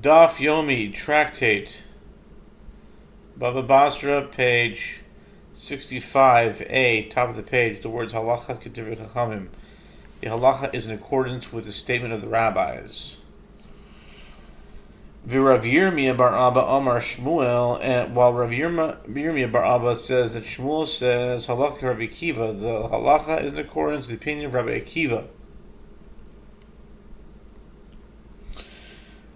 Daf Yomi, Tractate, Bava Batra, page 65a, top of the page, the words Halacha K'divrei Chachamim. The halacha is in accordance with the statement of the rabbis. V'Rav Yirmiyah bar Abba Amar Shmuel, and while Rav Yirmiyah bar Abba says that Shmuel says halacha Rabbi Akiva, the halacha is in accordance with the opinion of Rabbi Akiva.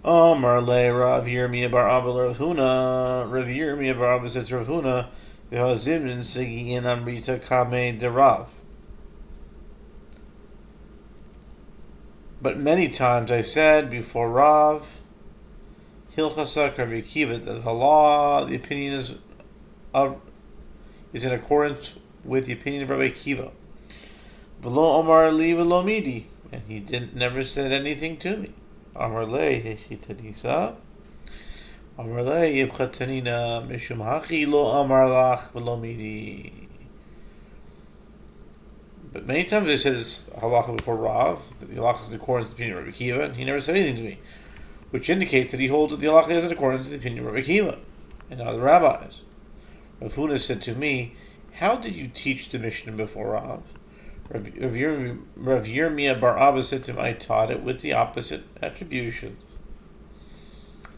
Amar le Rav Yirmiyah bar Abba Rav Huna. Rav Yirmiyah bar Abba says to Rav Huna, v'hazimnin segiyin amrita kamei derav. But many times I said before Rav, Hilchasak Rabbi Akiva, that the law, the opinion is in accordance with the opinion of Rabbi Akiva. V'lo Omar li v'lo midi, and he never said anything to me. Amar le hechitanisa, Amar le yibchatanina mishum hachi lo amar lach v'lo midi. But many times I said this halacha before Rav, that the halacha is in accordance with the opinion of Rabbi Akiva, and he never said anything to me, which indicates that he holds that the halacha is in accordance with the opinion of Rabbi Akiva and not the rabbis. Rav Huna said to me, how did you teach the Mishnah before Rav? Rav Yirmiyah bar Abba said to him, I taught it with the opposite attribution.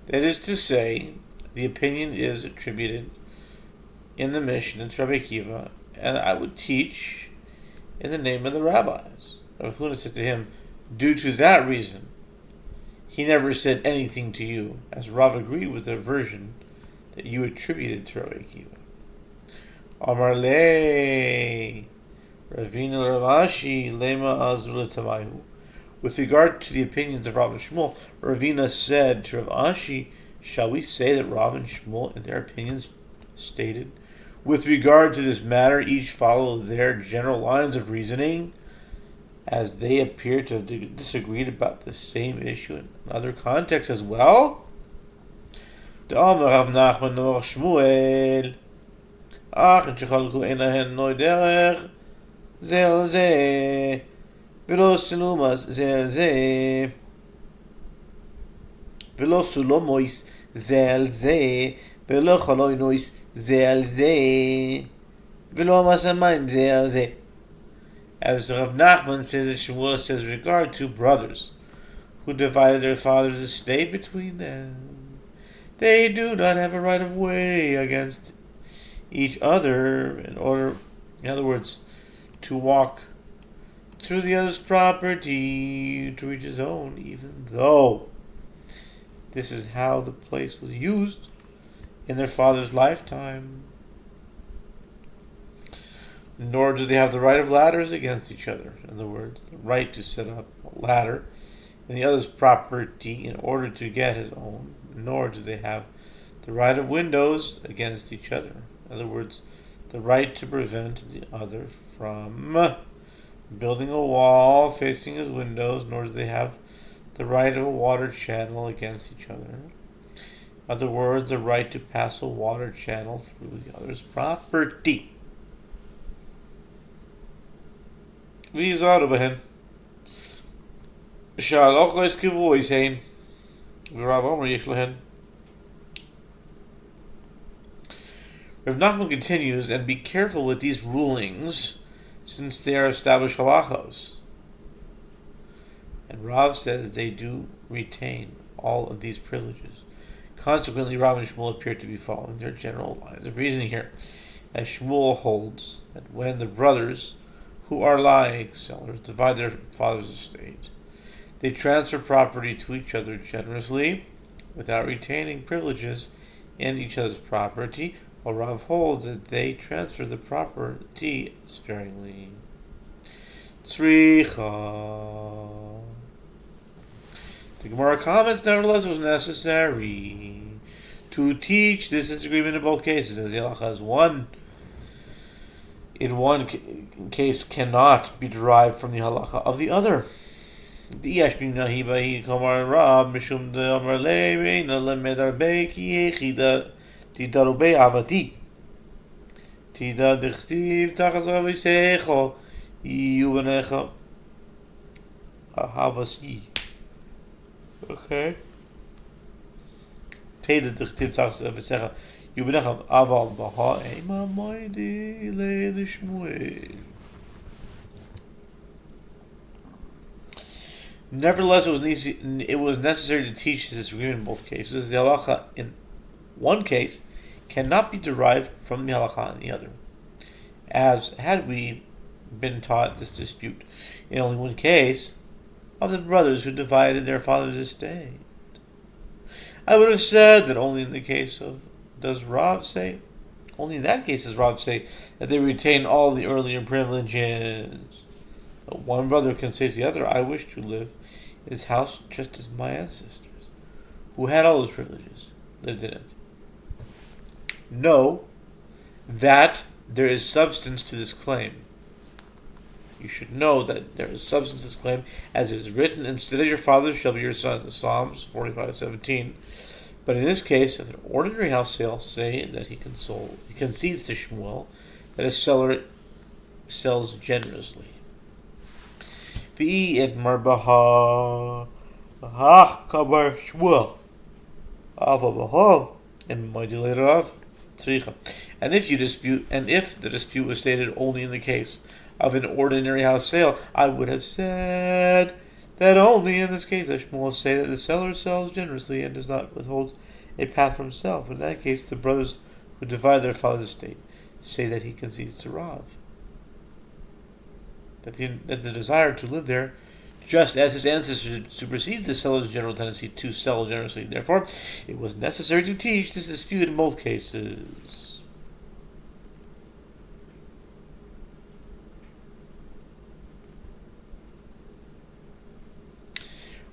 That is to say, the opinion is attributed in the Mishnah to Rabbi Akiva, and I would teach in the name of the rabbis. Rav Huna said to him, due to that reason, he never said anything to you, as Rav agreed with the version that you attributed to Rabbi Akiva. Amar le Ravina Rav Ashi lema azul tamayu. With regard to the opinions of Rav and Shmuel, Ravina said to Rav Ashi, shall we say that Rav and Shmuel in their opinions stated, with regard to this matter, each follow their general lines of reasoning, as they appear to have disagreed about the same issue in other contexts as well? D'amar Rav Nachman nor Shmuel, ach en shechalku ein lahen noi derech ze al ze, v'lo silumas ze al ze, v'lo sulomois ze al ze, v'lo chaloinois ze al ze, v'lo masamayim ze al ze. As Rav Nachman says that Shmuel says regard to brothers who divided their father's estate between them, they do not have a right of way against each other in other words, to walk through the other's property to reach his own, even though this is how the place was used in their father's lifetime. Nor do they have the right of ladders against each other. In other words, the right to set up a ladder in the other's property in order to get his own. Nor do they have the right of windows against each other. In other words, the right to prevent the other from building a wall facing his windows. Nor do they have the right of a water channel against each other. In other words, the right to pass a water channel through the other's property. V'yizaru behen. Sha'alocha es kivuis hein. V'Rav Omer yesh lehen. Rav Nachman continues, and be careful with these rulings, since they are established halachos. And Rav says they do retain all of these privileges. Consequently, Rav and Shmuel appear to be following their general lines of reasoning here, as Shmuel holds that when the brothers who are like sellers divide their father's estate, they transfer property to each other generously without retaining privileges in each other's property, while Rav holds that they transfer the property sparingly. Tzricha. The Gemara comments, nevertheless, it was necessary to teach this disagreement in both cases, as the halacha is one. In one case, cannot be derived from the halacha of the other. Okay. Tated the Chtiv talks of V'secha Yubinecham Aval Baha Ema Moidi Le Shmuel. Nevertheless, it was necessary to teach this disagreement in both cases. The halacha in one case cannot be derived from the halacha in the other, as had we been taught this dispute in only one case of the brothers who divided their father's estate. I would have said that only in the case of, only in that case does Rav say that they retain all the earlier privileges. But one brother can say to the other, I wish to live in this house just as my ancestors, who had all those privileges, lived in it. Know that there is substance to this claim. You should know that there is substance to this claim, as it is written, instead of your father shall be your son, the Psalms 45:17. But in this case, of an ordinary house sale, say that he concedes to Shmuel that a seller sells generously. And if the dispute was stated only in the case of an ordinary house sale, I would have said that only in this case does Shmuel say that the seller sells generously and does not withhold a path for himself. In that case, the brothers who divide their father's estate say that he concedes to Rav. That the desire to live there, just as his ancestor supersedes the seller's general tendency to sell generously. Therefore, it was necessary to teach this dispute in both cases.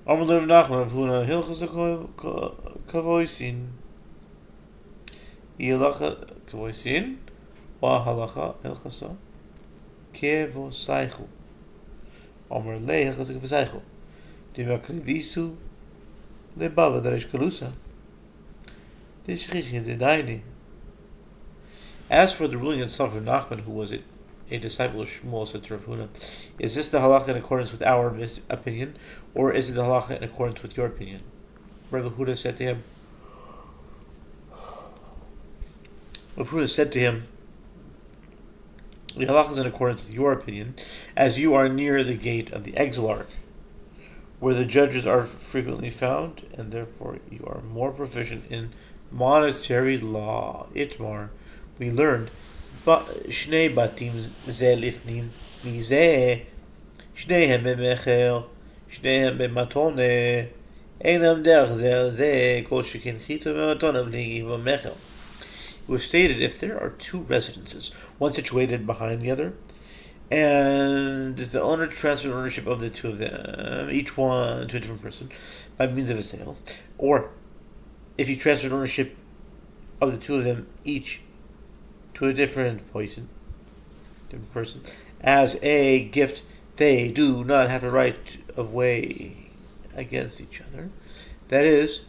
Amr Nachman of Huna Hilchas Kavoisin Yelacha Kavoisin Wa Halacha Hilchasa Kevo Saichu Amr Le Hilchas Kavosaichu Dimakrivisu Le Bava Darish Kalusa Dishrichi Dedaini. As for the ruling itself of Nachman, who was a disciple of Shmuel, said to Rav Huna, is this the halacha in accordance with our opinion, or is it the halacha in accordance with your opinion? Rav Huna said to him, the halacha is in accordance with your opinion, as you are near the gate of the exilarch, where the judges are frequently found, and therefore you are more proficient in monetary law. Itmar, we learned, שני בתים זה לפנים מזה, שניהם במחר, שניהם במתונה, אינם דרך זה על זה, כל שכן חיתו במתונה בלי במחר. It was stated, if there are two residences, one situated behind the other, and the owner transferred ownership of the two of them, each one to a different person, by means of a sale, or if he transferred ownership of the two of them, each to a different person, as a gift, they do not have a right of way against each other. That is,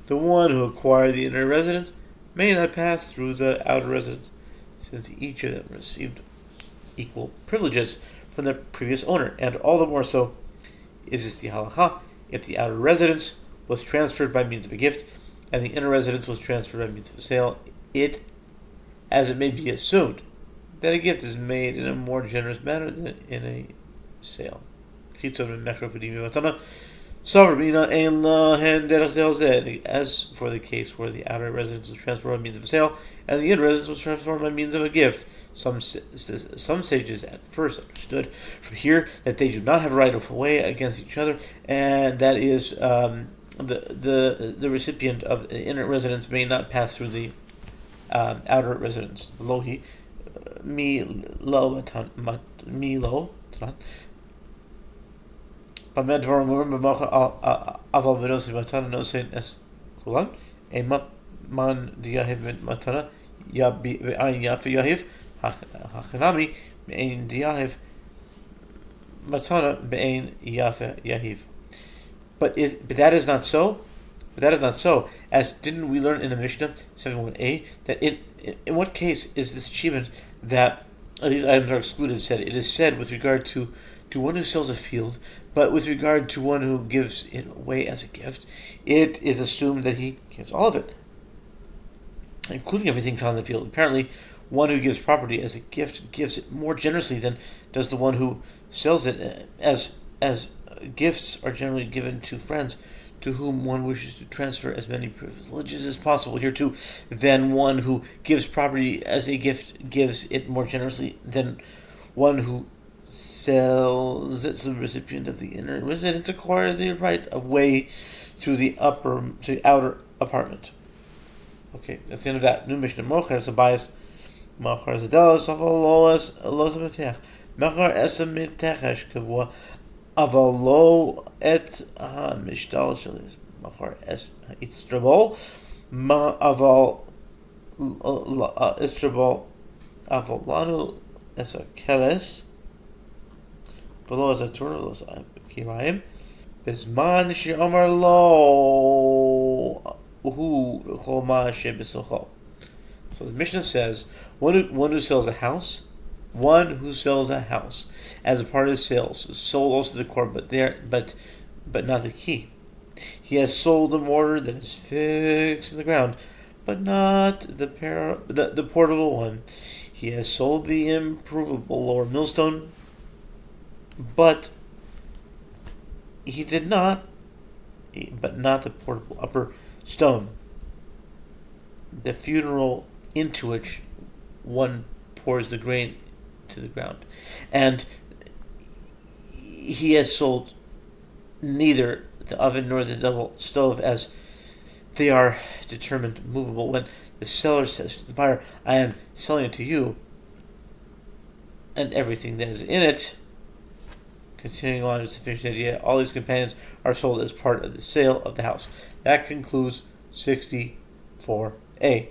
the one who acquired the inner residence may not pass through the outer residence, since each of them received equal privileges from the previous owner, and all the more so is this the halacha if the outer residence was transferred by means of a gift, and the inner residence was transferred by means of a sale, as it may be assumed, that a gift is made in a more generous manner than in a sale. As for the case where the outer residence was transferred by means of a sale, and the inner residence was transferred by means of a gift, some sages at first understood from here that they do not have a right of way against each other, and that is, the recipient of the inner residence may not pass through the outer residence. Lohi mi lo tran. Pamedvar murim b'mocha aval b'nosi matana nosein es kulan ema man diyahiv matana be'ayin yafe yahiv hachanami be'ayin diyahiv matana be'ayin yafe yahiv. But that is not so. As didn't we learn in the Mishnah 71a that in what case is this achievement that these items are excluded said? It is said with regard to to one who sells a field, but with regard to one who gives it away as a gift, it is assumed that he gives all of it, including everything found in the field. Apparently, one who gives property as a gift gives it more generously than does the one who sells it, as gifts are generally given to friends to whom one wishes to transfer as many privileges as possible. Here too, then one who gives property as a gift gives it more generously than one who sells it to the recipient of the inner residence acquires the right of way to the outer apartment. Okay, that's the end of that. New Mishnah. Mocher is a bias. Mocher is a delos of a loas metech. Mocher es a mitechesh kavua. Avalo et ha-mishtal shalis. Mocher es ha-istrabol. Ma aval istrabol. Avalanu es a keles. Below as a turn, as a kirayim. Bisman she'omar lo hu chol she'besocho. So the Mishnah says, one who sells a house, as a part of his sales, is sold also the core, but not the key. He has sold the mortar that is fixed in the ground, but not the portable one. He has sold the improvable lower millstone, but not the portable upper stone, the funeral into which one pours the grain to the ground. And he has sold neither the oven nor the double stove, as they are determined movable. When the seller says to the buyer, I am selling it to you, and everything that is in it, continuing on, it's a finished idea, all these companions are sold as part of the sale of the house. That concludes 64a.